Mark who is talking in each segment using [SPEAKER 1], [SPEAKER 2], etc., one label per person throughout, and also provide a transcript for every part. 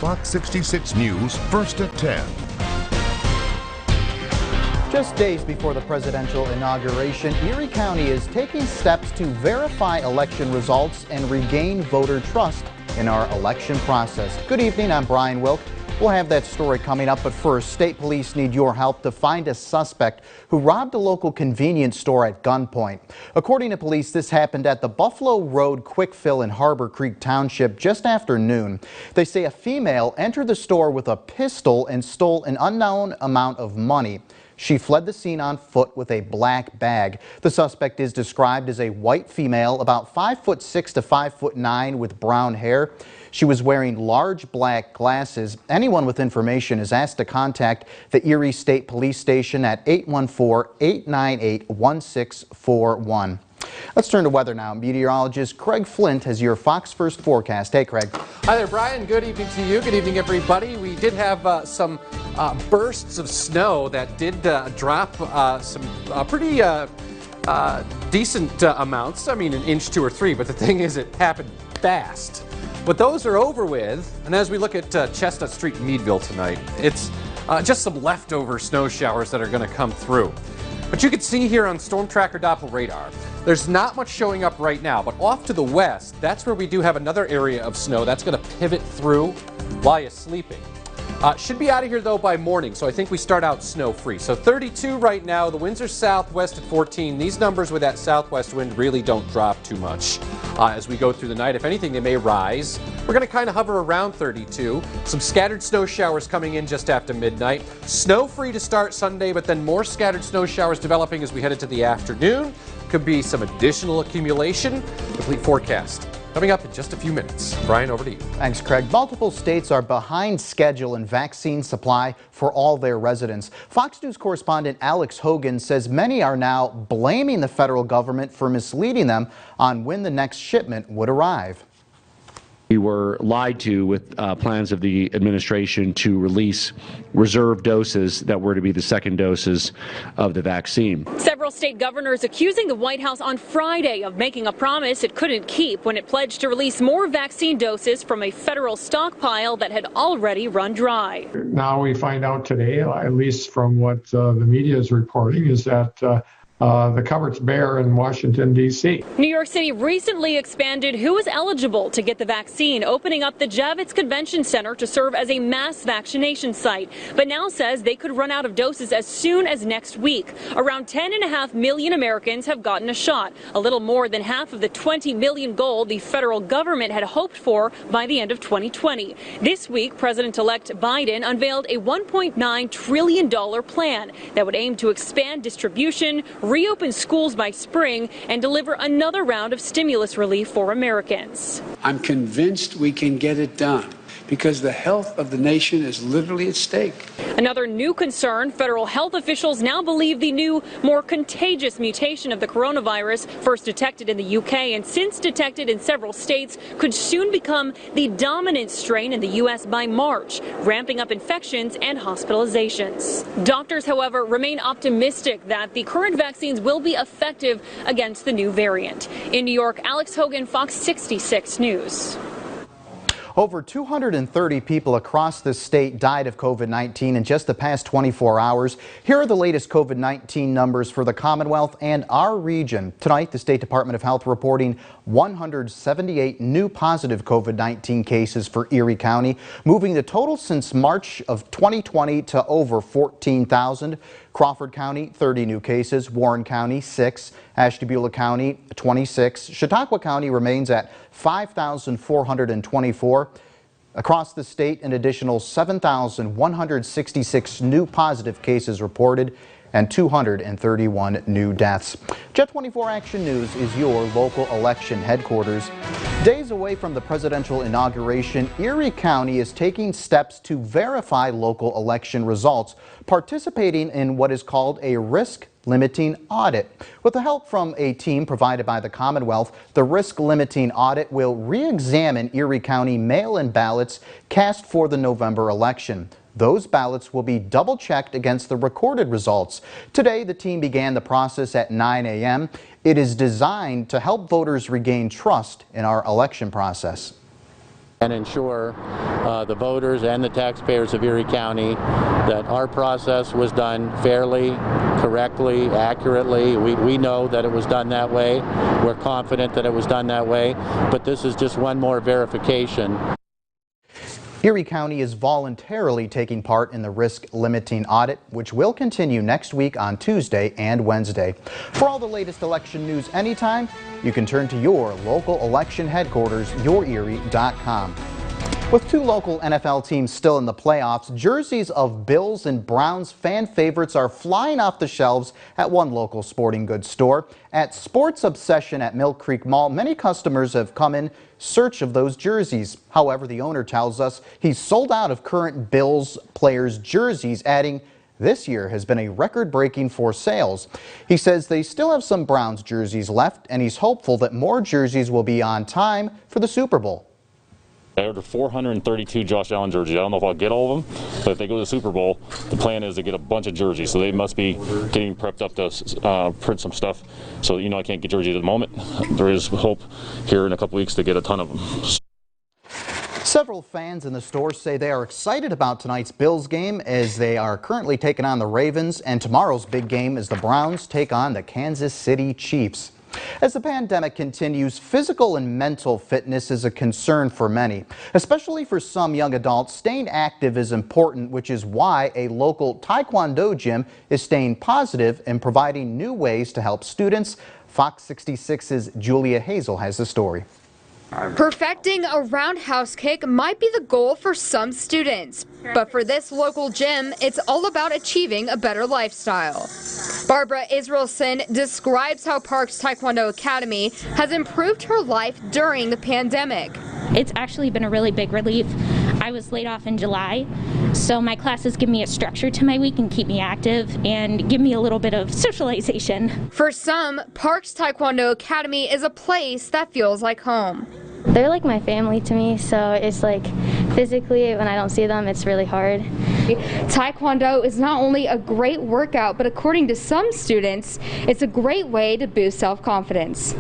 [SPEAKER 1] Fox 66 News, first at 10.
[SPEAKER 2] Just days before the presidential inauguration, Erie County is taking steps to verify election results and regain voter trust in our election process. Good evening, I'm Brian Wilk. We'll have that story coming up, but first, state police need your help to find a suspect who robbed a local convenience store at gunpoint. According to police, this happened at the Buffalo Road Quick Fill in Harbor Creek Township just after noon. They say a female entered the store with a pistol and stole an unknown amount of money. She fled the scene on foot with a black bag. The suspect is described as a white female, about 5'6" to 5'9" with brown hair. She was wearing large black glasses. Anyone with information is asked to contact the Erie State Police Station at 814-898-1641. Let's turn to weather now. Meteorologist Craig Flint has your Fox First forecast. Hey, Craig.
[SPEAKER 3] Hi there, Brian. Good evening to you. Good evening, everybody. We did have some bursts of snow that did drop some pretty decent amounts. I mean, an inch, 2 or 3, but the thing is it happened fast. But those are over with, and as we look at Chestnut Street in Meadville tonight, it's just some leftover snow showers that are going to come through. But you can see here on Storm Tracker Doppler radar, there's not much showing up right now, but off to the west, that's where we do have another area of snow that's going to pivot through while you're sleeping. Should be out of here, though, by morning, so I think we start out snow-free. So 32 right now. The winds are southwest at 14. These numbers with that southwest wind really don't drop too much as we go through the night. If anything, they may rise. We're going to kind of hover around 32. Some scattered snow showers coming in just after midnight. Snow-free to start Sunday, but then more scattered snow showers developing as we head into the afternoon. Could be some additional accumulation. Complete forecast coming up in just a few minutes. Brian, over to you.
[SPEAKER 2] Thanks, Craig. Multiple states are behind schedule in vaccine supply for all their residents. Fox News correspondent Alex Hogan says many are now blaming the federal government for misleading them on when the next shipment would arrive.
[SPEAKER 4] We were lied to with plans of the administration to release reserve doses that were to be the second doses of the vaccine.
[SPEAKER 5] Several state governors accusing the White House on Friday of making a promise it couldn't keep when it pledged to release more vaccine doses from a federal stockpile that had already run dry.
[SPEAKER 6] Now we find out today, at least from what the media is reporting, is that the cupboard's bare in Washington, D.C.
[SPEAKER 5] New York City recently expanded who is eligible to get the vaccine, opening up the Javits Convention Center to serve as a mass vaccination site, but now says they could run out of doses as soon as next week. Around 10.5 million Americans have gotten a shot, a little more than half of the 20 million goal the federal government had hoped for by the end of 2020. This week, President-elect Biden unveiled a $1.9 trillion plan that would aim to expand distribution, reopen schools by spring, and deliver another round of stimulus relief for Americans.
[SPEAKER 7] I'm convinced we can get it done because the health of the nation is literally at stake.
[SPEAKER 5] Another new concern, federal health officials now believe the new, more contagious mutation of the coronavirus, first detected in the UK and since detected in several states, could soon become the dominant strain in the U.S. by March, ramping up infections and hospitalizations. Doctors, however, remain optimistic that the current vaccines will be effective against the new variant. In New York, Alex Hogan, Fox 66 News.
[SPEAKER 2] Over 230 people across the state died of COVID-19 in just the past 24 hours. Here are the latest COVID-19 numbers for the Commonwealth and our region. Tonight, the State Department of Health reporting 178 new positive COVID-19 cases for Erie County, moving the total since March of 2020 to over 14,000. Crawford County, 30 new cases. Warren County, 6. Ashtabula County, 26. Chautauqua County remains at 5,424. Across the state, an additional 7,166 new positive cases reported and 231 new deaths. Jet 24 Action News is your local election headquarters. Days away from the presidential inauguration, Erie County is taking steps to verify local election results, participating in what is called a risk-limiting audit. With the help from a team provided by the Commonwealth, the risk-limiting audit will re-examine Erie County mail-in ballots cast for the November election. Those ballots will be double-checked against the recorded results. Today, the team began the process at 9 a.m. It is designed to help voters regain trust in our election process.
[SPEAKER 8] and ensure the voters and the taxpayers of Erie County that our process was done fairly, correctly, accurately. We know that it was done that way. We're confident that it was done that way, but this is just one more verification.
[SPEAKER 2] Erie County is voluntarily taking part in the risk-limiting audit, which will continue next week on Tuesday and Wednesday. For all the latest election news anytime, you can turn to your local election headquarters, yourerie.com. With two local NFL teams still in the playoffs, jerseys of Bills and Browns fan favorites are flying off the shelves at one local sporting goods store. At Sports Obsession at Mill Creek Mall, many customers have come in search of those jerseys. However, the owner tells us he's sold out of current Bills players' jerseys, adding this year has been a record-breaking for sales. He says they still have some Browns jerseys left, and he's hopeful that more jerseys will be on time for the Super Bowl.
[SPEAKER 9] I ordered 432 Josh Allen jerseys. I don't know if I'll get all of them, but if they go to the Super Bowl, the plan is to get a bunch of jerseys. So they must be getting prepped up to print some stuff. So, I can't get jerseys at the moment. There is hope here in a couple weeks to get a ton of them.
[SPEAKER 2] Several fans in the store say they are excited about tonight's Bills game as they are currently taking on the Ravens, and tomorrow's big game as the Browns take on the Kansas City Chiefs. As the pandemic continues, physical and mental fitness is a concern for many. Especially for some young adults, staying active is important, which is why a local Taekwondo gym is staying positive and providing new ways to help students. Fox 66's Julia Hazel has the story.
[SPEAKER 10] Perfecting a roundhouse kick might be the goal for some students, but for this local gym, it's all about achieving a better lifestyle. Barbara Israelson describes how Parks Taekwondo Academy has improved her life during the pandemic.
[SPEAKER 11] It's actually been a really big relief. I was laid off in July, so my classes give me a structure to my week and keep me active and give me a little bit of socialization.
[SPEAKER 10] For some, Parks Taekwondo Academy is a place that feels like home.
[SPEAKER 11] They're like my family to me, so it's like physically when I don't see them, it's really hard.
[SPEAKER 10] Taekwondo is not only a great workout, but according to some students, it's a great way to boost self-confidence.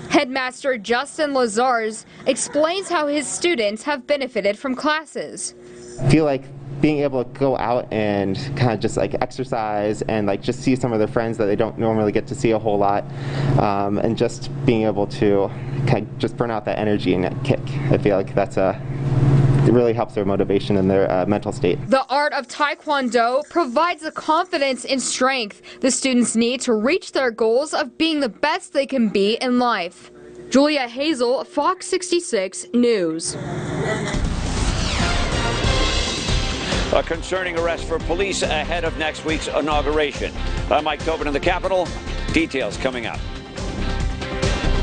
[SPEAKER 10] Headmaster Justin Lazars explains how his students have benefited from classes.
[SPEAKER 12] I feel like being able to go out and kind of just like exercise and like just see some of their friends that they don't normally get to see a whole lot, and just being able to kind of just burn out that energy and that kick. I feel like that's it really helps their motivation and their mental state.
[SPEAKER 10] The art of Taekwondo provides the confidence and strength the students need to reach their goals of being the best they can be in life. Julia Hazel, Fox 66 News.
[SPEAKER 13] A concerning arrest for police ahead of next week's inauguration. I'm Mike Tobin in the Capitol. Details coming up.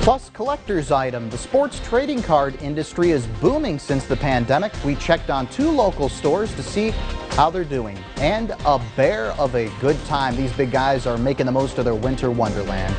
[SPEAKER 2] Plus, collector's item. The sports trading card industry is booming since the pandemic. We checked on two local stores to see how they're doing. And a bear of a good time. These big guys are making the most of their winter wonderland.